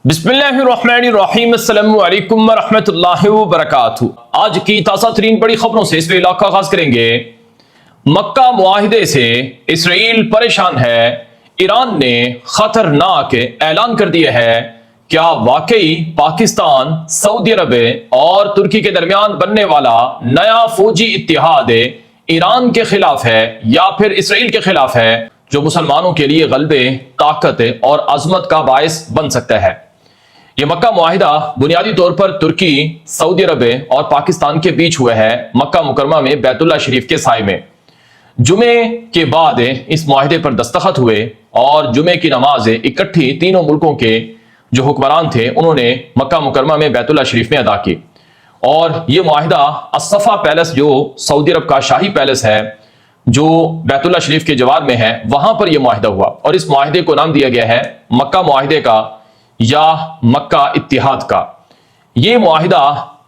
بسم اللہ الرحمن الرحیم، السلام علیکم ورحمۃ اللہ وبرکاتہ۔ آج کی تازہ ترین بڑی خبروں سے اس ویلاگ کا آغاز کریں گے۔ مکہ معاہدے سے اسرائیل پریشان ہے، ایران نے خطرناک اعلان کر دیا ہے۔ کیا واقعی پاکستان، سعودی عرب اور ترکی کے درمیان بننے والا نیا فوجی اتحاد ایران کے خلاف ہے یا پھر اسرائیل کے خلاف ہے، جو مسلمانوں کے لیے غلبے، طاقت اور عظمت کا باعث بن سکتا ہے؟ یہ مکہ معاہدہ بنیادی طور پر ترکی، سعودی عرب اور پاکستان کے بیچ ہوا ہے، مکہ مکرمہ میں بیت اللہ شریف کے سائے میں۔ جمعے کے بعد اس معاہدے پر دستخط ہوئے اور جمعے کی نماز اکٹھی تینوں ملکوں کے جو حکمران تھے انہوں نے مکہ مکرمہ میں بیت اللہ شریف میں ادا کی۔ اور یہ معاہدہ الصفا پیلس، جو سعودی عرب کا شاہی پیلس ہے جو بیت اللہ شریف کے جوار میں ہے، وہاں پر یہ معاہدہ ہوا اور اس معاہدے کو نام دیا گیا ہے مکہ معاہدے کا یا مکہ اتحاد کا۔ یہ معاہدہ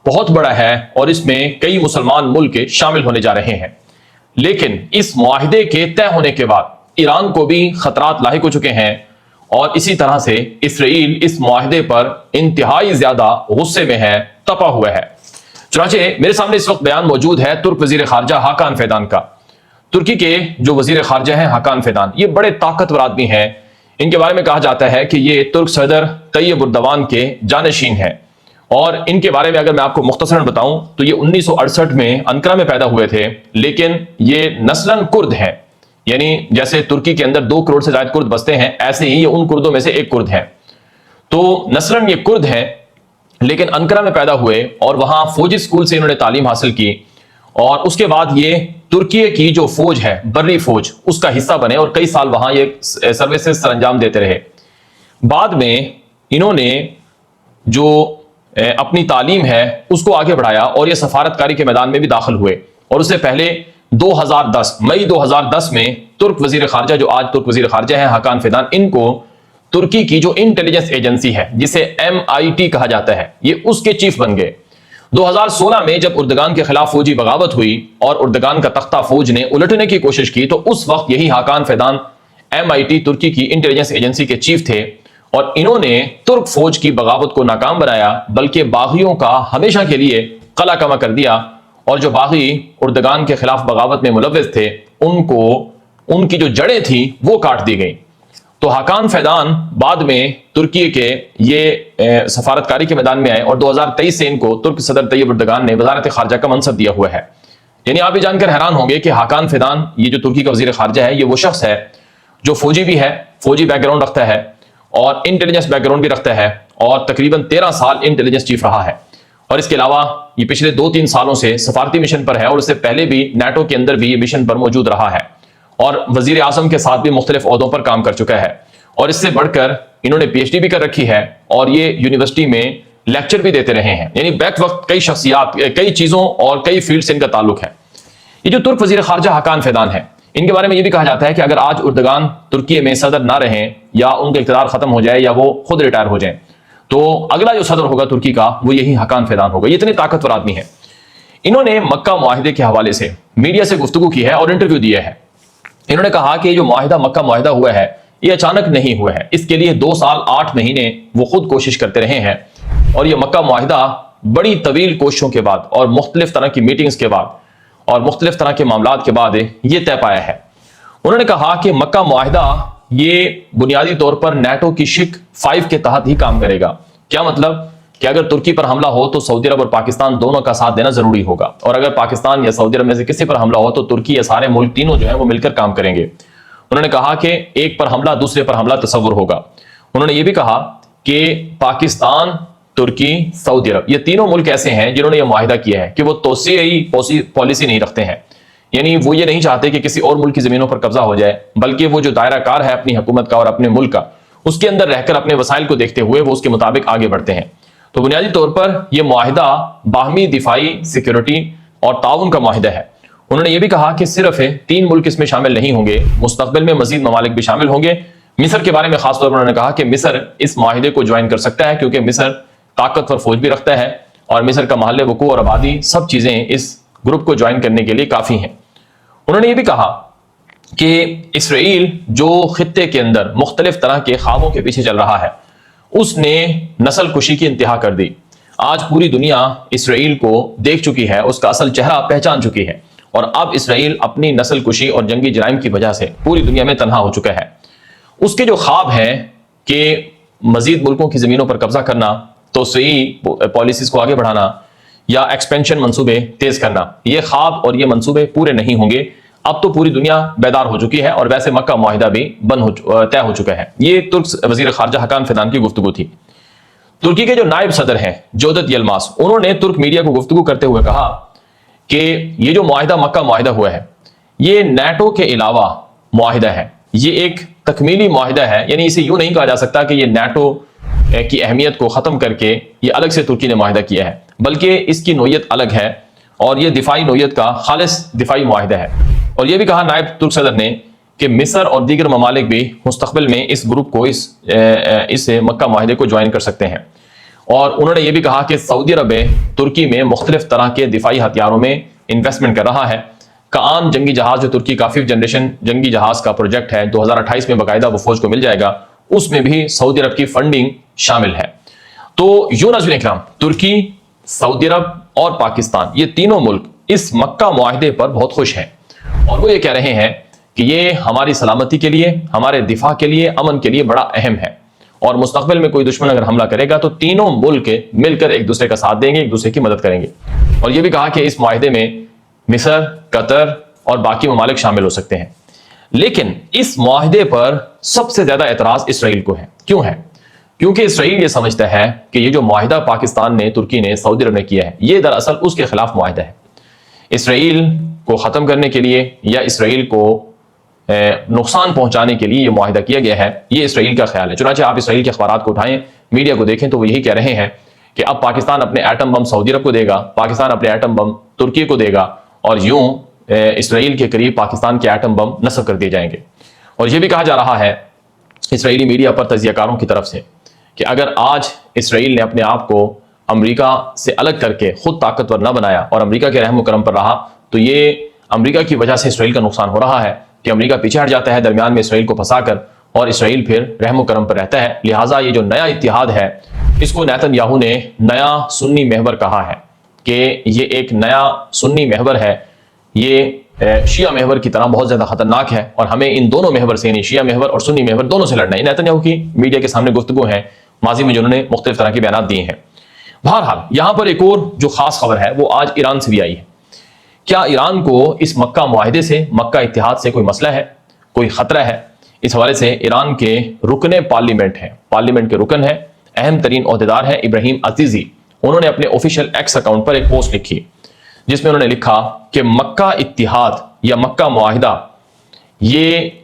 بہت بڑا ہے اور اس میں کئی مسلمان ملک شامل ہونے جا رہے ہیں، لیکن اس معاہدے کے طے ہونے کے بعد ایران کو بھی خطرات لاحق ہو چکے ہیں اور اسی طرح سے اسرائیل اس معاہدے پر انتہائی زیادہ غصے میں ہے، تپا ہوا ہے۔ چنانچہ میرے سامنے اس وقت بیان موجود ہے ترک وزیر خارجہ حاکان فیدان کا۔ ترکی کے جو وزیر خارجہ ہیں حاکان فیدان، یہ بڑے طاقتور آدمی ہیں۔ ان کے بارے میں کہا جاتا ہے کہ یہ ترک صدر طیب اردوان کے جانشین ہیں، اور ان کے بارے میں اگر میں آپ کو مختصراً بتاؤں تو یہ 1968 میں انقرہ میں پیدا ہوئے تھے، لیکن یہ نسلاً کرد ہیں، یعنی جیسے ترکی کے اندر 2 کروڑ سے زائد کرد بستے ہیں، ایسے ہی یہ ان کردوں میں سے ایک کرد ہیں۔ تو نسلاً یہ کرد ہیں، لیکن انقرہ میں پیدا ہوئے اور وہاں فوجی اسکول سے انہوں نے تعلیم حاصل کی، اور اس کے بعد یہ ترکی کی جو فوج ہے، بری فوج، اس کا حصہ بنے اور کئی سال وہاں یہ سروسز سر انجام دیتے رہے۔ بعد میں انہوں نے جو اپنی تعلیم ہے اس کو آگے بڑھایا اور یہ سفارتکاری کے میدان میں بھی داخل ہوئے، اور اس سے پہلے 2010 مئی 2010 میں ترک وزیر خارجہ، جو آج ترک وزیر خارجہ ہیں حاکان فیدان، ان کو ترکی کی جو انٹیلیجنس ایجنسی ہے جسے MIT کہا جاتا ہے، یہ اس کے چیف بن گئے۔ 2016 میں جب اردگان کے خلاف فوجی بغاوت ہوئی اور اردگان کا تختہ فوج نے الٹنے کی کوشش کی، تو اس وقت یہی حاکان فیدان MIT ترکی کی انٹیلیجنس ایجنسی کے چیف تھے، اور انہوں نے ترک فوج کی بغاوت کو ناکام بنایا، بلکہ باغیوں کا ہمیشہ کے لیے قلع کما کر دیا، اور جو باغی اردگان کے خلاف بغاوت میں ملوث تھے ان کی جو جڑیں تھیں وہ کاٹ دی گئیں۔ تو حاکان فیدان بعد میں ترکی کے یہ سفارتکاری کے میدان میں آئے، اور 2023 سے ان کو ترک صدر طیب اردگان نے وزارت خارجہ کا منصب دیا ہوا ہے۔ یعنی آپ یہ جان کر حیران ہوں گے کہ حاکان فیدان، یہ جو ترکی کا وزیر خارجہ ہے، یہ وہ شخص ہے جو فوجی بھی ہے، فوجی بیک گراؤنڈ رکھتا ہے اور انٹیلیجنس بیک گراؤنڈ بھی رکھتا ہے، اور تقریباً 13 سال انٹیلیجنس چیف رہا ہے، اور اس کے علاوہ یہ پچھلے 2-3 سالوں سے سفارتی مشن پر ہے، اور اس سے پہلے بھی نیٹو کے اندر بھی یہ مشن پر موجود رہا ہے، اور وزیر اعظم کے ساتھ بھی مختلف عہدوں پر کام کر چکا ہے، اور اس سے بڑھ کر انہوں نے PhD بھی کر رکھی ہے، اور یہ یونیورسٹی میں لیکچر بھی دیتے رہے ہیں۔ یعنی بیک وقت کئی شخصیات، کئی چیزوں اور کئی فیلڈ سے ان کا تعلق ہے۔ یہ جو ترک وزیر خارجہ حاکان فیدان ہے، ان کے بارے میں یہ بھی کہا جاتا ہے کہ اگر آج اردگان ترکی میں صدر نہ رہیں یا ان کا اقتدار ختم ہو جائے یا وہ خود ریٹائر ہو جائیں، تو اگلا جو صدر ہوگا ترکی کا وہ یہی حاکان فیدان ہوگا۔ یہ اتنے طاقتور آدمی ہیں۔ انہوں نے مکہ معاہدے کے حوالے سے میڈیا سے گفتگو کی ہے اور انٹرویو دیا ہے۔ انہوں نے کہا کہ یہ جو معاہدہ مکہ معاہدہ ہوا ہے یہ اچانک نہیں ہوا ہے، اس کے لیے 2 سال 8 مہینے وہ خود کوشش کرتے رہے ہیں، اور یہ مکہ معاہدہ بڑی طویل کوششوں کے بعد اور مختلف طرح کی میٹنگز کے بعد اور مختلف طرح کے معاملات کے بعد یہ طے پایا ہے۔ انہوں نے کہا کہ مکہ معاہدہ یہ بنیادی طور پر نیٹو کی شک 5 کے تحت ہی کام کرے گا۔ کیا مطلب؟ کہ اگر ترکی پر حملہ ہو تو سعودی عرب اور پاکستان دونوں کا ساتھ دینا ضروری ہوگا، اور اگر پاکستان یا سعودی عرب میں سے کسی پر حملہ ہو تو ترکی یا سارے ملک تینوں جو ہیں وہ مل کر کام کریں گے۔ انہوں نے کہا کہ ایک پر حملہ دوسرے پر حملہ تصور ہوگا۔ انہوں نے یہ بھی کہا کہ پاکستان، ترکی، سعودی عرب، یہ تینوں ملک ایسے ہیں جنہوں نے یہ معاہدہ کیا ہے کہ وہ توسیعی پالیسی نہیں رکھتے ہیں، یعنی وہ یہ نہیں چاہتے کہ کسی اور ملک کی زمینوں پر قبضہ ہو جائے، بلکہ وہ جو دائرہ کار ہے اپنی حکومت کا اور اپنے ملک کا، اس کے اندر رہ کر اپنے وسائل کو دیکھتے ہوئے وہ اس کے مطابق آگے بڑھتے ہیں۔ تو بنیادی طور پر یہ معاہدہ باہمی دفاعی، سیکیورٹی اور تعاون کا معاہدہ ہے۔ انہوں نے یہ بھی کہا کہ صرف 3 ملک اس میں شامل نہیں ہوں گے، مستقبل میں مزید ممالک بھی شامل ہوں گے۔ مصر کے بارے میں خاص طور پر انہوں نے کہا کہ مصر اس معاہدے کو جوائن کر سکتا ہے، کیونکہ مصر طاقتور فوج بھی رکھتا ہے اور مصر کا محل وقوع اور آبادی سب چیزیں اس گروپ کو جوائن کرنے کے لیے کافی ہیں۔ انہوں نے یہ بھی کہا کہ اسرائیل جو خطے کے اندر مختلف طرح کے خوابوں کے پیچھے چل رہا ہے، اس نے نسل کشی کی انتہا کر دی۔ آج پوری دنیا اسرائیل کو دیکھ چکی ہے، اس کا اصل چہرہ پہچان چکی ہے، اور اب اسرائیل اپنی نسل کشی اور جنگی جرائم کی وجہ سے پوری دنیا میں تنہا ہو چکا ہے۔ اس کے جو خواب ہیں کہ مزید ملکوں کی زمینوں پر قبضہ کرنا، توسیعی پالیسیز کو آگے بڑھانا یا ایکسپینشن منصوبے تیز کرنا، یہ خواب اور یہ منصوبے پورے نہیں ہوں گے۔ اب تو پوری دنیا بیدار ہو چکی ہے، اور ویسے مکہ معاہدہ بھی طے ہو چکا ہے۔ یہ ترک وزیر خارجہ حکان فیدان کی گفتگو تھی۔ ترکی کے جو نائب صدر ہیں جودت یلماس، انہوں نے ترک میڈیا کو گفتگو کرتے ہوئے کہا کہ یہ جو معاہدہ مکہ معاہدہ ہوا ہے، یہ نیٹو کے علاوہ معاہدہ ہے، یہ ایک تکمیلی معاہدہ ہے، یعنی اسے یوں نہیں کہا جا سکتا کہ یہ نیٹو کی اہمیت کو ختم کر کے یہ الگ سے ترکی نے معاہدہ کیا ہے، بلکہ اس کی نوعیت الگ ہے، اور یہ دفاعی نوعیت کا خالص دفاعی معاہدہ ہے۔ اور یہ بھی کہا نائب ترک صدر نے کہ مصر اور دیگر ممالک بھی مستقبل میں اس گروپ کو اس مکہ معاہدے کو جوائن کر سکتے ہیں۔ اور انہوں نے یہ بھی کہا کہ سعودی عرب ترکی میں مختلف طرح کے دفاعی ہتھیاروں میں انویسٹمنٹ کر رہا ہے۔ کان جنگی جہاز جو ترکی کا 5th جنریشن جنگی جہاز کا پروجیکٹ ہے، 2028 میں باقاعدہ وہ فوج کو مل جائے گا، اس میں بھی سعودی عرب کی فنڈنگ شامل ہے۔ تو یوں ناظرین اکرام، ترکی، سعودی عرب اور پاکستان، یہ تینوں ملک اس مکہ معاہدے پر بہت خوش ہیں، اور وہ یہ کہہ رہے ہیں کہ یہ ہماری سلامتی کے لیے، ہمارے دفاع کے لیے، امن کے لیے بڑا اہم ہے، اور مستقبل میں کوئی دشمن اگر حملہ کرے گا تو تینوں ملک مل کر ایک دوسرے کا ساتھ دیں گے، ایک دوسرے کی مدد کریں گے۔ اور یہ بھی کہا کہ اس معاہدے میں مصر، قطر اور باقی ممالک شامل ہو سکتے ہیں۔ لیکن اس معاہدے پر سب سے زیادہ اعتراض اسرائیل کو ہے۔ کیوں ہے؟ کیونکہ اسرائیل یہ سمجھتا ہے کہ یہ جو معاہدہ پاکستان نے، ترکی نے، سعودی عرب نے کیا ہے، یہ دراصل اس کے خلاف معاہدہ ہے۔ اسرائیل کو ختم کرنے کے لیے یا اسرائیل کو نقصان پہنچانے کے لیے یہ معاہدہ کیا گیا ہے، یہ اسرائیل کا خیال ہے۔ چنانچہ آپ اسرائیل کے اخبارات کو اٹھائیں، میڈیا کو دیکھیں تو وہ یہی کہہ رہے ہیں کہ اب پاکستان اپنے ایٹم بم سعودی عرب کو دے گا، پاکستان اپنے ایٹم بم ترکی کو دے گا، اور یوں اسرائیل کے قریب پاکستان کے ایٹم بم نصب کر دیے جائیں گے۔ اور یہ بھی کہا جا رہا ہے اسرائیلی میڈیا پر تجزیہ کاروں کی طرف سے کہ اگر آج اسرائیل نے اپنے آپ کو امریکہ سے الگ کر کے خود طاقتور نہ بنایا اور امریکہ کے رحم و کرم پر رہا، تو یہ امریکہ کی وجہ سے اسرائیل کا نقصان ہو رہا ہے کہ امریکہ پیچھے ہٹ جاتا ہے درمیان میں اسرائیل کو پھنسا کر، اور اسرائیل پھر رحم و کرم پر رہتا ہے۔ لہٰذا یہ جو نیا اتحاد ہے، اس کو نیتن یاہو نے نیا سنی محور کہا ہے کہ یہ ایک نیا سنی محور ہے، یہ شیعہ محور کی طرح بہت زیادہ خطرناک ہے، اور ہمیں ان دونوں محور سے، یعنی شیعہ محور اور سنی محور دونوں سے لڑنا ہے۔ نیتن یاہو کی میڈیا کے سامنے گفتگو ہے، ماضی میں جنہوں نے مختلف طرح کے بیانات دیے ہیں۔ بہرحال یہاں پر ایک اور جو خاص خبر ہے وہ آج ایران سے بھی آئی ہے۔ کیا ایران کو اس مکہ معاہدے سے، مکہ اتحاد سے کوئی مسئلہ ہے، کوئی خطرہ ہے؟ اس حوالے سے ایران کے رکن پارلیمنٹ ہیں، پارلیمنٹ کے رکن ہیں، اہم ترین عہدیدار ہیں ابراہیم عزیزی، انہوں نے اپنے آفیشیل ایکس اکاؤنٹ پر ایک پوسٹ لکھی جس میں انہوں نے لکھا کہ مکہ اتحاد یا مکہ معاہدہ،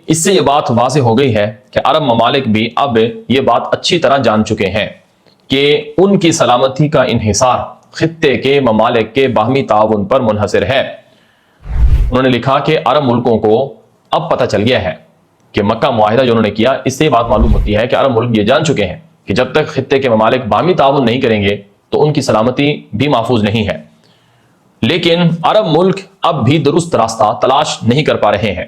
اس سے یہ بات واضح ہو گئی ہے کہ عرب ممالک بھی اب یہ بات اچھی طرح جان چکے ہیں کہ ان کی سلامتی کا انحصار خطے کے ممالک کے باہمی تعاون پر منحصر ہے۔ انہوں نے لکھا کہ عرب ملکوں کو اب پتہ چل گیا ہے کہ مکہ معاہدہ جو انہوں نے کیا، اس سے یہ بات معلوم ہوتی ہے کہ عرب ملک یہ جان چکے ہیں کہ جب تک خطے کے ممالک باہمی تعاون نہیں کریں گے تو ان کی سلامتی بھی محفوظ نہیں ہے۔ لیکن عرب ملک اب بھی درست راستہ تلاش نہیں کر پا رہے ہیں۔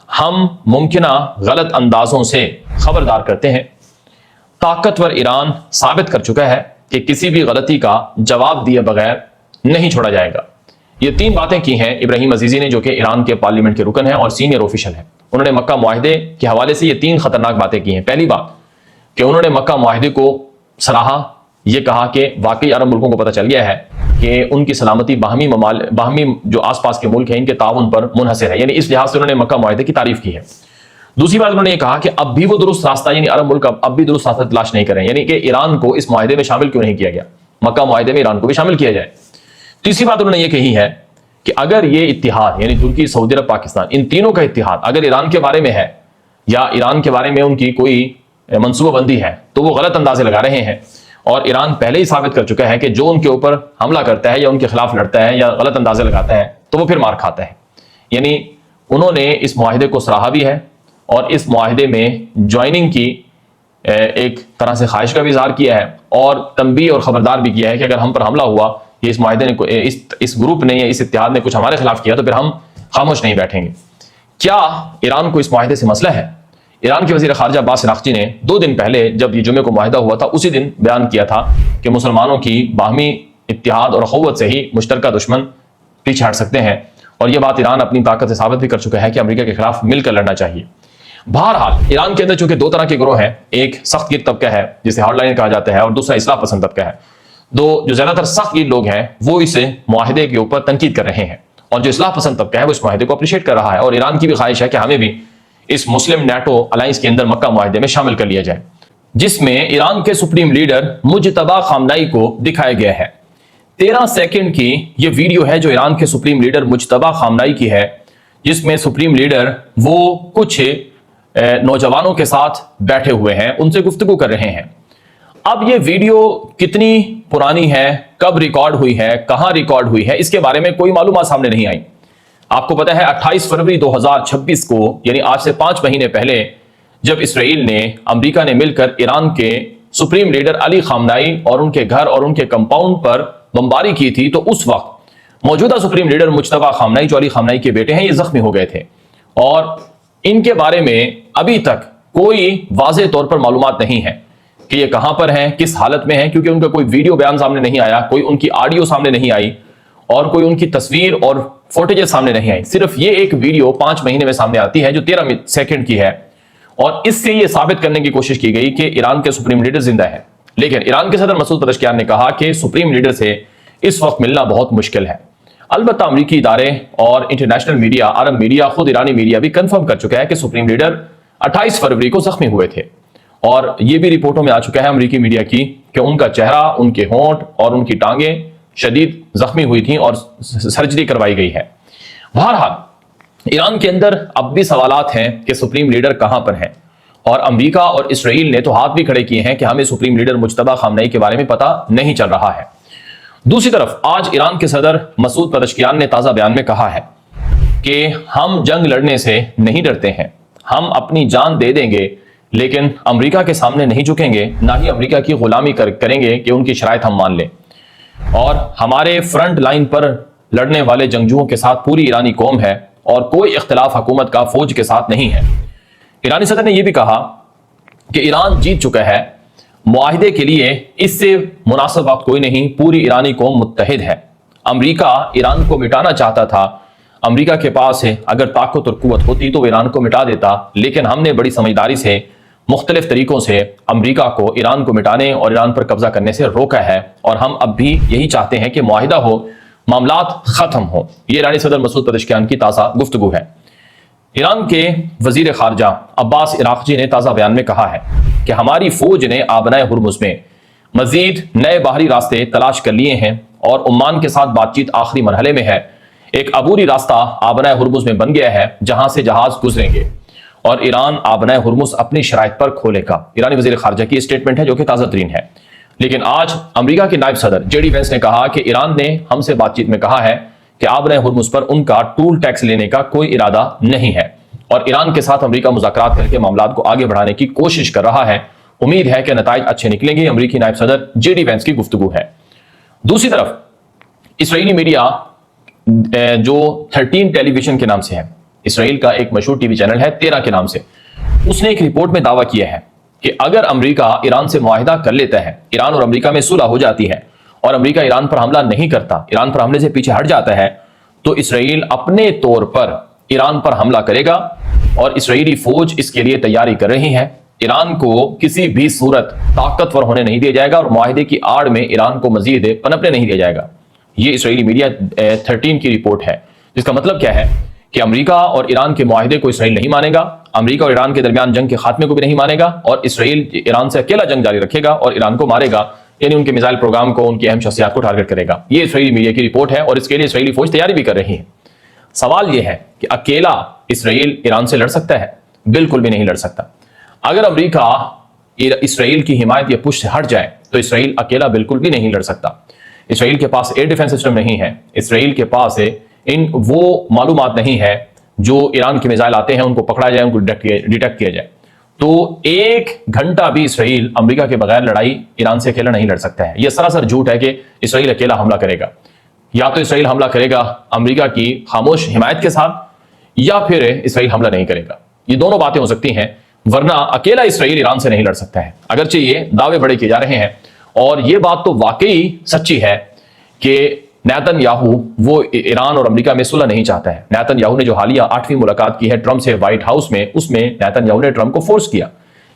ہم ممکنہ غلط اندازوں سے خبردار کرتے ہیں۔ طاقتور ایران ثابت کر چکا ہے کہ کسی بھی غلطی کا جواب دیے بغیر نہیں چھوڑا جائے گا۔ یہ 3 باتیں کی ہیں ابراہیم عزیزی نے، جو کہ ایران کے پارلیمنٹ کے رکن ہیں اور سینئر آفیشل ہیں۔ انہوں نے مکہ معاہدے کے حوالے سے یہ 3 خطرناک باتیں کی ہیں۔ پہلی بات کہ انہوں نے مکہ معاہدے کو سراہا، یہ کہا کہ واقعی عرب ملکوں کو پتہ چل گیا ہے کہ ان کی سلامتی باہمی جو آس پاس کے ملک ہیں ان کے تعاون پر منحصر ہے، یعنی اس لحاظ سے انہوں نے مکہ معاہدے کی تعریف کی ہے۔ دوسری بات انہوں نے یہ کہا کہ اب بھی وہ درست راستہ، یعنی عرب ملک اب بھی درست راستہ تلاش نہیں کر رہے ہیں، یعنی کہ ایران کو اس معاہدے میں شامل کیوں نہیں کیا گیا، مکہ معاہدے میں ایران کو بھی شامل کیا جائے۔ تیسری بات انہوں نے یہ کہی ہے کہ اگر یہ اتحاد، یعنی ترکی، سعودی عرب، پاکستان، ان تینوں کا اتحاد اگر ایران کے بارے میں ہے یا ایران کے بارے میں ان کی کوئی منصوبہ بندی ہے تو وہ غلط اندازے لگا رہے ہیں، اور ایران پہلے ہی ثابت کر چکا ہے کہ جو ان کے اوپر حملہ کرتا ہے یا ان کے خلاف لڑتا ہے یا غلط اندازے لگاتا ہے تو وہ پھر مار کھاتا ہے۔ یعنی انہوں نے اس معاہدے کو سراہا بھی ہے اور اس معاہدے میں جوائننگ کی ایک طرح سے خواہش کا بھی اظہار کیا ہے، اور تنبیہ اور خبردار بھی کیا ہے کہ اگر ہم پر حملہ ہوا، یہ اس معاہدے نے، اس گروپ نے یا اس اتحاد نے کچھ ہمارے خلاف کیا تو پھر ہم خاموش نہیں بیٹھیں گے۔ کیا ایران کو اس معاہدے سے مسئلہ ہے؟ ایران کے وزیر خارجہ عباس اراغچی نے 2 دن پہلے جب یہ جمعے کو معاہدہ ہوا تھا اسی دن بیان کیا تھا کہ مسلمانوں کی باہمی اتحاد اور اخوت سے ہی مشترکہ دشمن پیچھے ہٹ سکتے ہیں، اور یہ بات ایران اپنی طاقت سے ثابت بھی کر چکا ہے کہ امریکہ کے خلاف مل کر لڑنا چاہیے۔ بہرحال ایران کے اندر چونکہ 2 طرح کے گروہ ہیں، ایک سخت گیر طبقہ ہے جسے ہارڈ لائن کہا جاتا ہے، اور دوسرا اصلاح پسند طبقہ ہے۔ جو زیادہ تر سخت گیر لوگ ہیں وہ اس معاہدے کے اوپر تنقید کر رہے ہیں، اور جو اصلاح پسند طبقہ ہے وہ اس معاہدے کو اپریشیٹ کر رہا ہے، اور ایران کی بھی خواہش ہے کہ ہمیں بھی اس مسلم نیٹو الائنس کے اندر مکہ معاہدے میں شامل کر لیا جائے، جس میں ایران کے سپریم لیڈر مجتبی خامنئی کو دکھایا گیا ہے۔ 13 سیکنڈ کی یہ ویڈیو ہے جو ایران کے سپریم لیڈر مجتبی خامنئی کی ہے، جس میں سپریم لیڈر وہ کچھ نوجوانوں کے ساتھ بیٹھے ہوئے ہیں، ان سے گفتگو کر رہے ہیں۔ اب یہ ویڈیو کتنی پرانی ہے، کب ریکارڈ ہوئی ہے، کہاں ریکارڈ ہوئی ہے، اس کے بارے میں کوئی معلومات سامنے نہیں آئی۔ آپ کو پتا ہے 28 فروری 2026 کو، یعنی آج سے 5 مہینے پہلے، جب اسرائیل نے، امریکہ نے مل کر ایران کے سپریم لیڈر علی خامنئی اور ان کے گھر اور ان کے کمپاؤنڈ پر بمباری کی تھی، تو اس وقت موجودہ سپریم لیڈر مجتبی خامنئی جو علی خامنئی کے بیٹے ہیں یہ زخمی ہو گئے تھے، اور ان کے بارے میں ابھی تک کوئی واضح طور پر معلومات نہیں ہے کہ یہ کہاں پر ہیں، کس حالت میں ہیں، کیونکہ ان کا کوئی ویڈیو بیان سامنے نہیں آیا، کوئی ان کی آڈیو سامنے نہیں آئی، اور کوئی ان کی تصویر اور فوٹیجز سامنے نہیں آئی۔ صرف یہ ایک ویڈیو 5 مہینے میں سامنے آتی ہے جو 13 سیکنڈ کی ہے، اور اس سے یہ ثابت کرنے کی کوشش کی گئی کہ ایران کے سپریم لیڈر زندہ ہے۔ لیکن ایران کے صدر مسعود پزشکیان نے کہا کہ سپریم لیڈر سے اس وقت ملنا بہت مشکل ہے۔ البتہ امریکی ادارے اور انٹرنیشنل میڈیا، عرب میڈیا، خود ایرانی میڈیا بھی کنفرم کر چکا ہے کہ سپریم لیڈر 28 فروری کو زخمی ہوئے تھے، اور یہ بھی رپورٹوں میں آ چکا ہے امریکی میڈیا کی کہ ان کا چہرہ، ان کے ہونٹ اور ان کی ٹانگیں شدید زخمی ہوئی تھیں اور سرجری کروائی گئی ہے۔ بہرحال ایران کے اندر اب بھی سوالات ہیں کہ سپریم لیڈر کہاں پر ہیں، اور امریکہ اور اسرائیل نے تو ہاتھ بھی کھڑے کیے ہیں کہ ہمیں سپریم لیڈر مجتبی خامنئی کے بارے میں پتہ نہیں چل رہا ہے۔ دوسری طرف آج ایران کے صدر مسعود پزشکیان نے تازہ بیان میں کہا ہے کہ ہم جنگ لڑنے سے نہیں ڈرتے ہیں، ہم اپنی جان دے دیں گے، لیکن امریکہ کے سامنے نہیں جھکیں گے، نہ ہی امریکہ کی غلامی کریں گے کہ ان کی شرائط ہم مان لیں، اور ہمارے فرنٹ لائن پر لڑنے والے جنگجوؤں کے ساتھ پوری ایرانی قوم ہے، اور کوئی اختلاف حکومت کا فوج کے ساتھ نہیں ہے۔ ایرانی صدر نے یہ بھی کہا کہ ایران جیت چکا ہے، معاہدے کے لیے اس سے مناسب وقت کوئی نہیں، پوری ایرانی قوم متحد ہے۔ امریکہ ایران کو مٹانا چاہتا تھا، امریکہ کے پاس اگر طاقت اور قوت ہوتی تو وہ ایران کو مٹا دیتا، لیکن ہم نے بڑی سمجھداری سے مختلف طریقوں سے امریکہ کو ایران کو مٹانے اور ایران پر قبضہ کرنے سے روکا ہے، اور ہم اب بھی یہی چاہتے ہیں کہ معاہدہ ہو، معاملات ختم ہو۔ یہ ایرانی صدر مسعود پزشکیان کی تازہ گفتگو ہے۔ ایران کے وزیر خارجہ عباس اراغچی نے تازہ بیان میں کہا ہے کہ ہماری فوج نے آبنائے ہرمز میں مزید نئے باہری راستے تلاش کر لیے ہیں، اور عمان کے ساتھ بات چیت آخری مرحلے میں ہے۔ ایک عبوری راستہ آبنائے ہرمز میں بن گیا ہے جہاں سے جہاز گزریں گے، اور ایران آبنائے ہرمز اپنی شرائط پر کھولے گا۔ ایرانی وزیر خارجہ کی اسٹیٹمنٹ ہے جو کہ تازہ ترین ہے۔ لیکن آج امریکہ کے نائب صدر جے ڈی وینس نے کہا کہ ایران نے ہم سے بات چیت میں کہا ہے کہ آبنائے ہرمز پر ان کا ٹول ٹیکس لینے کا کوئی ارادہ نہیں ہے، اور ایران کے ساتھ امریکہ مذاکرات کر کے معاملات کو آگے بڑھانے کی کوشش کر رہا ہے۔ امید ہے کہ نتائج اچھے نکلیں گے، امریکی نائب صدر جے ڈی وینس کی گفتگو ہے۔ دوسری طرف اسرائیلی میڈیا جو 13 ٹیلی ویژن کے نام سے ہے، اسرائیل کا ایک مشہور ٹی وی چینل ہے 13 کے نام سے، اس نے ایک رپورٹ میں دعویٰ کیا ہے کہ اگر امریکہ ایران سے معاہدہ کر لیتا ہے، ایران اور امریکہ میں صلح ہو جاتی ہے، اور امریکہ ایران پر حملہ نہیں کرتا، ایران پر حملے سے پیچھے ہٹ جاتا ہے، تو اسرائیل اپنے طور پر ایران پر حملہ کرے گا، اور اسرائیلی فوج اس کے لیے تیاری کر رہی ہے۔ ایران کو کسی بھی صورت طاقتور ہونے نہیں دیا جائے گا، اور معاہدے کی آڑ میں ایران کو مزید پنپنے نہیں دیا جائے گا۔ یہ اسرائیلی میڈیا 13 کی رپورٹ ہے، جس کا مطلب کیا ہے کہ امریکہ اور ایران کے معاہدے کو اسرائیل نہیں مانے گا، امریکہ اور ایران کے درمیان جنگ کے خاتمے کو بھی نہیں مانے گا، اور اسرائیل ایران سے اکیلا جنگ جاری رکھے گا اور ایران کو مارے گا، یعنی ان کے میزائل پروگرام کو، ان کی اہم شخصیات کو ٹارگٹ کرے گا۔ یہ اسرائیلی میڈیا کی رپورٹ ہے، اور اس کے لیے اسرائیلی فوج تیاری بھی کر رہی ہے۔ سوال یہ ہے کہ اکیلا اسرائیل ایران سے لڑ سکتا ہے؟ بالکل بھی نہیں لڑ سکتا۔ اگر امریکہ اسرائیل کی حمایت یا پش سے ہٹ جائے تو اسرائیل اکیلا بالکل بھی نہیں لڑ سکتا۔ اسرائیل کے پاس ایئر ڈیفنس سسٹم نہیں ہے، اسرائیل کے پاس وہ معلومات نہیں ہے جو ایران کے میزائل آتے ہیں ان کو پکڑا جائے، ان کو ڈیٹیکٹ کیا جائے۔ تو 1 گھنٹہ بھی اسرائیل امریکہ کے بغیر لڑائی ایران سے اکیلا نہیں لڑ سکتا ہے۔ یہ سراسر جھوٹ ہے کہ اسرائیل اکیلا حملہ کرے گا۔ یا تو اسرائیل حملہ کرے گا امریکہ کی خاموش حمایت کے ساتھ، یا پھر اسرائیل حملہ نہیں کرے گا۔ یہ دونوں باتیں ہو سکتی ہیں، ورنہ اکیلا اسرائیل ایران سے نہیں لڑ سکتا ہے، اگرچہ یہ دعوے بڑے کیے جا رہے ہیں۔ اور یہ بات تو واقعی سچی ہے کہ نیتن یاہو وہ ایران اور امریکہ میں صلح نہیں چاہتا ہے۔ نیتن یاہو نے جو حالیہ 8ویں ملاقات کی ہے ٹرمپ سے وائٹ ہاؤس میں، اس میں نیتن یاہو نے ٹرمپ کو فورس کیا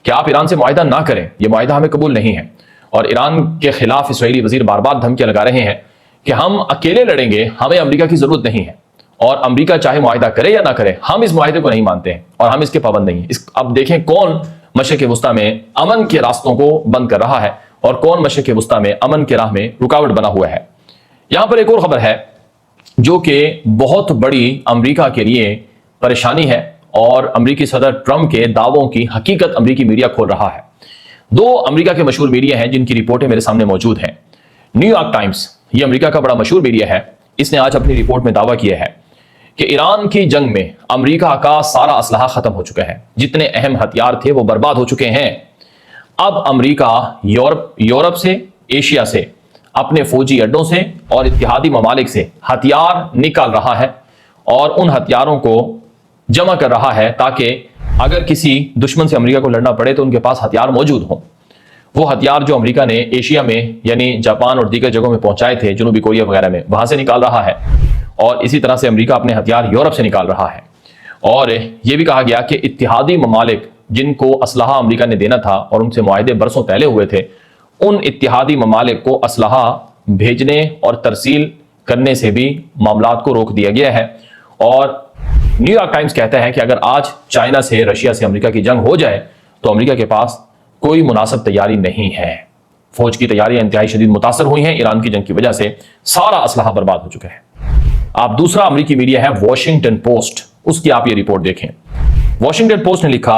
کہ آپ ایران سے معاہدہ نہ کریں، یہ معاہدہ ہمیں قبول نہیں ہے۔ اور ایران کے خلاف اسرائیلی وزیر بار بار دھمکیاں لگا رہے ہیں کہ ہم اکیلے لڑیں گے، ہمیں امریکہ کی ضرورت نہیں ہے، اور امریکہ چاہے معاہدہ کرے یا نہ کرے، ہم اس معاہدے کو نہیں مانتے ہیں اور ہم اس کے پابند نہیں ہیں۔ اب دیکھیں کون مشرق وسطیٰ میں امن کے راستوں کو بند کر رہا ہے اور کون مشرق وسطیٰ میں امن کے راہ میں رکاوٹ بنا ہوا ہے۔ یہاں پر ایک اور خبر ہے جو کہ بہت بڑی امریکہ کے لیے پریشانی ہے، اور امریکی صدر ٹرمپ کے دعووں کی حقیقت امریکی میڈیا کھول رہا ہے۔ دو امریکہ کے مشہور میڈیا ہیں جن کی رپورٹیں میرے سامنے موجود ہیں۔ نیو یارک ٹائمز، یہ امریکہ کا بڑا مشہور میڈیا ہے، اس نے آج اپنی رپورٹ میں دعویٰ کیا ہے کہ ایران کی جنگ میں امریکہ کا سارا اسلحہ ختم ہو چکا ہے، جتنے اہم ہتھیار تھے وہ برباد ہو چکے ہیں۔ اب امریکہ یورپ سے، ایشیا سے، اپنے فوجی اڈوں سے اور اتحادی ممالک سے ہتھیار نکال رہا ہے اور ان ہتھیاروں کو جمع کر رہا ہے تاکہ اگر کسی دشمن سے امریکہ کو لڑنا پڑے تو ان کے پاس ہتھیار موجود ہوں۔ وہ ہتھیار جو امریکہ نے ایشیا میں یعنی جاپان اور دیگر جگہوں میں پہنچائے تھے، جنوبی کوریا وغیرہ میں، وہاں سے نکال رہا ہے، اور اسی طرح سے امریکہ اپنے ہتھیار یورپ سے نکال رہا ہے۔ اور یہ بھی کہا گیا کہ اتحادی ممالک جن کو اسلحہ امریکہ نے دینا تھا اور ان سے معاہدے برسوں پہلے ہوئے تھے، ان اتحادی ممالک کو اسلحہ بھیجنے اور ترسیل کرنے سے بھی معاملات کو روک دیا گیا ہے۔ اور نیو یارک ٹائمز کہتا ہے کہ اگر آج چائنا سے، رشیا سے امریکہ کی جنگ ہو جائے تو امریکہ کے پاس کوئی مناسب تیاری نہیں ہے۔ فوج کی تیاریاں انتہائی شدید متاثر ہوئی ہیں، ایران کی جنگ کی وجہ سے سارا اسلحہ برباد ہو چکا ہے۔ آپ دوسرا امریکی میڈیا ہے واشنگٹن پوسٹ، اس کی آپ یہ رپورٹ دیکھیں۔ واشنگٹن پوسٹ نے لکھا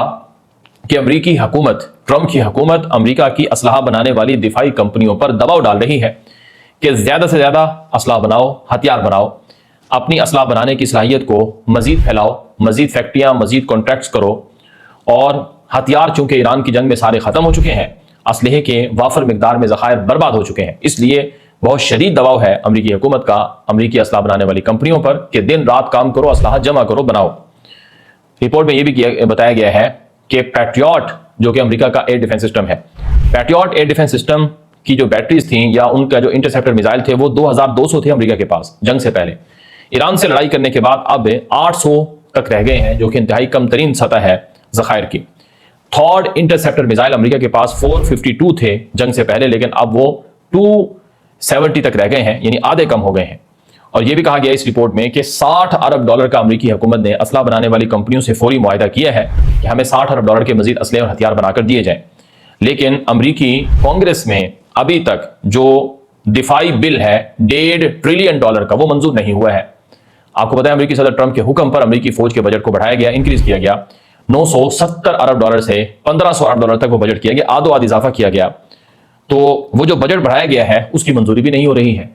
کہ امریکی حکومت، ٹرمپ کی حکومت امریکہ کی اسلحہ بنانے والی دفاعی کمپنیوں پر دباؤ ڈال رہی ہے کہ زیادہ سے زیادہ اسلحہ بناؤ، ہتھیار بناؤ، اپنی اسلحہ بنانے کی صلاحیت کو مزید پھیلاؤ، مزید فیکٹریاں، مزید کانٹریکٹس کرو۔ اور ہتھیار چونکہ ایران کی جنگ میں سارے ختم ہو چکے ہیں، اسلحے کے وافر مقدار میں ذخائر برباد ہو چکے ہیں، اس لیے بہت شدید دباؤ ہے امریکی حکومت کا امریکی اسلحہ بنانے والی کمپنیوں پر کہ دن رات کام کرو، اسلحہ جمع کرو، بناؤ۔ رپورٹ میں یہ بھی بتایا گیا ہے کہ پیٹریاٹ جو کہ امریکہ کا ایئر ڈیفنس سسٹم ہے، پیٹریاٹ ایئر ڈیفنس سسٹم کی جو بیٹریز تھیں یا ان کا جو انٹرسیپٹر میزائل تھے وہ 2200 تھے امریکہ کے پاس جنگ سے پہلے۔ ایران سے لڑائی کرنے کے بعد اب 800 تک رہ گئے ہیں، جو کہ انتہائی کم ترین سطح ہے ذخائر کی۔ تھارڈ انٹرسیپٹر میزائل امریکہ کے پاس 452 تھے جنگ سے پہلے، لیکن اب وہ 270 تک رہ گئے ہیں، یعنی آدھے کم ہو گئے ہیں۔ اور یہ بھی کہا گیا اس رپورٹ میں کہ $60 ارب کا امریکی حکومت نے اسلحہ بنانے والی کمپنیوں سے فوری معاہدہ کیا ہے کہ ہمیں $60 ارب کے مزید اسلحے اور ہتھیار بنا کر دیے جائیں۔ لیکن امریکی کانگریس میں ابھی تک جو دفاعی بل ہے $1.5 ٹریلین کا، وہ منظور نہیں ہوا ہے۔ آپ کو پتہ ہے امریکی صدر ٹرمپ کے حکم پر امریکی فوج کے بجٹ کو بڑھایا گیا، انکریز کیا گیا، $970 ارب سے $1500 ارب تک وہ بجٹ کیا گیا، آدھو آدھ اضافہ کیا گیا۔ تو وہ جو بجٹ بڑھایا گیا ہے اس کی منظوری بھی نہیں ہو رہی ہے۔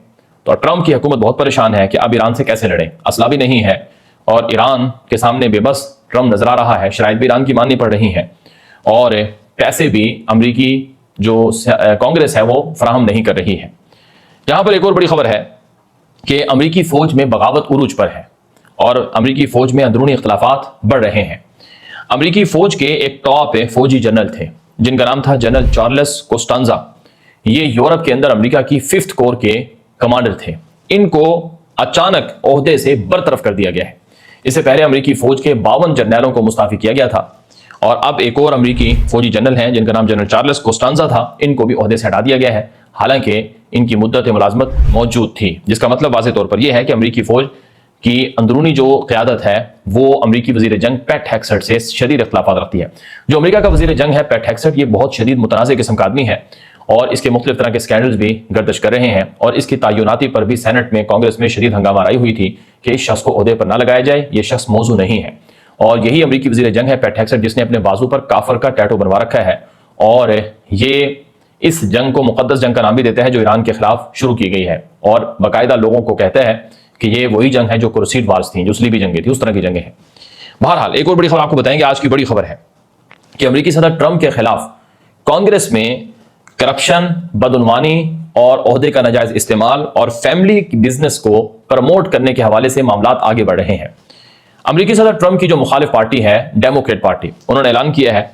تو ٹرمپ کی حکومت بہت پریشان ہے کہ اب ایران سے کیسے لڑیں، اسلحہ بھی نہیں ہے اور ایران کے سامنے بے بس ٹرمپ نظر آ رہا ہے، شرائط بھی ایران کی ماننی پڑ رہی ہیں اور پیسے بھی امریکی جو کانگریس ہے وہ فراہم نہیں کر رہی ہے۔ یہاں پر ایک اور بڑی خبر ہے کہ امریکی فوج میں بغاوت عروج پر ہے اور امریکی فوج میں اندرونی اختلافات بڑھ رہے ہیں۔ امریکی فوج کے ایک ٹاپ فوجی جنرل تھے جن کا نام تھا جنرل چارلس کوسٹانزا، یہ یورپ کے اندر امریکہ کی 5th کور کے کمانڈر تھے۔ ان کو اچانک عہدے سے برطرف کر دیا گیا ہے۔ اس سے پہلے امریکی فوج کے 52 جرنیلوں کو مستعفی کیا گیا تھا اور اب ایک اور امریکی فوجی جنرل ہیں جن کا نام جنرل چارلس کوسٹانزا تھا، ان کو بھی عہدے سے ہٹا دیا گیا ہے، حالانکہ ان کی مدت ملازمت موجود تھی، جس کا مطلب واضح طور پر یہ ہے کہ امریکی فوج کی اندرونی جو قیادت ہے وہ امریکی وزیر جنگ پیٹ ہیگسٹ سے شدید اختلافات رکھتی ہے۔ جو امریکہ کا وزیر جنگ ہے پیٹ ہیگسٹ، یہ بہت شدید متنازع قسم کا آدمی ہے اور اس کے مختلف طرح کے سکینڈلز بھی گردش کر رہے ہیں اور اس کی تعیناتی پر بھی سینٹ میں، کانگریس میں شدید ہنگامہ آرائی ہوئی تھی کہ اس شخص کو عہدے پر نہ لگایا جائے، یہ شخص موضوع نہیں ہے۔ اور یہی امریکی وزیر جنگ ہے پیٹ ہیگسٹ جس نے اپنے بازو پر کافر کا ٹیٹو بنوا رکھا ہے اور یہ اس جنگ کو مقدس جنگ کا نام بھی دیتا ہے جو ایران کے خلاف شروع کی گئی ہے اور باقاعدہ لوگوں کو کہتا ہے کہ یہ وہی جنگ ہے جو کروسیڈ وارز تھیں، جو صلیبی جنگیں تھیں، اس طرح کی جنگیں ہیں۔ بہرحال ایک اور بڑی خبر آپ کو بتائیں گے، آج کی بڑی خبر ہے کہ امریکی صدر ٹرمپ کے خلاف کانگریس میں کرپشن، بدعنوانی اور عہدے کا ناجائز استعمال اور فیملی بزنس کو پروموٹ کرنے کے حوالے سے معاملات آگے بڑھ رہے ہیں۔ امریکی صدر ٹرمپ کی جو مخالف پارٹی ہے ڈیموکریٹ پارٹی، انہوں نے اعلان کیا ہے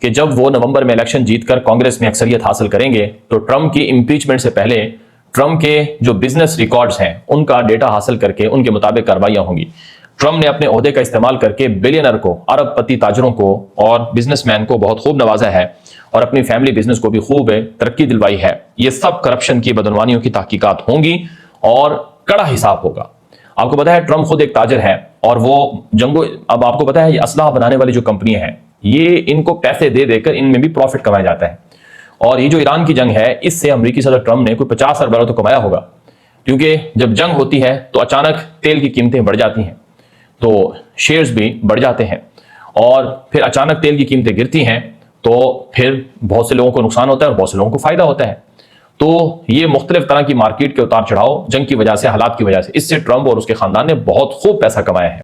کہ جب وہ نومبر میں الیکشن جیت کر کانگریس میں اکثریت حاصل کریں گے تو ٹرمپ کی امپیچمنٹ سے پہلے ٹرمپ کے جو بزنس ریکارڈز ہیں ان کا ڈیٹا حاصل کر کے ان کے مطابق کارروائیاں ہوں گی۔ ٹرمپ نے اپنے عہدے کا استعمال کر کے بلینر کو، ارب پتی تاجروں کو اور بزنس مین کو بہت خوب نوازا ہے اور اپنی فیملی بزنس کو بھی خوب ترقی دلوائی ہے۔ یہ سب کرپشن کی، بدعنوانیوں کی تحقیقات ہوں گی اور کڑا حساب ہوگا۔ آپ کو پتا ہے ٹرمپ خود ایک تاجر ہے اور وہ اب آپ کو پتا ہے یہ اسلحہ بنانے والی جو کمپنیاں ہیں یہ ان کو پیسے دے دے کر ان میں بھی پروفٹ کمایا جاتا ہے، اور یہ جو ایران کی جنگ ہے اس سے امریکی صدر ٹرمپ نے کوئی 50 ارب ڈالر تو کمایا ہوگا، کیونکہ جب جنگ ہوتی ہے تو اچانک تیل کی قیمتیں بڑھ جاتی ہیں تو شیئرز بھی بڑھ جاتے ہیں، اور پھر اچانک تیل کی قیمتیں گرتی ہیں تو پھر بہت سے لوگوں کو نقصان ہوتا ہے اور بہت سے لوگوں کو فائدہ ہوتا ہے۔ تو یہ مختلف طرح کی مارکیٹ کے اتار چڑھاؤ جنگ کی وجہ سے، حالات کی وجہ سے، اس سے ٹرمپ اور اس کے خاندان نے بہت خوب پیسہ کمایا ہے۔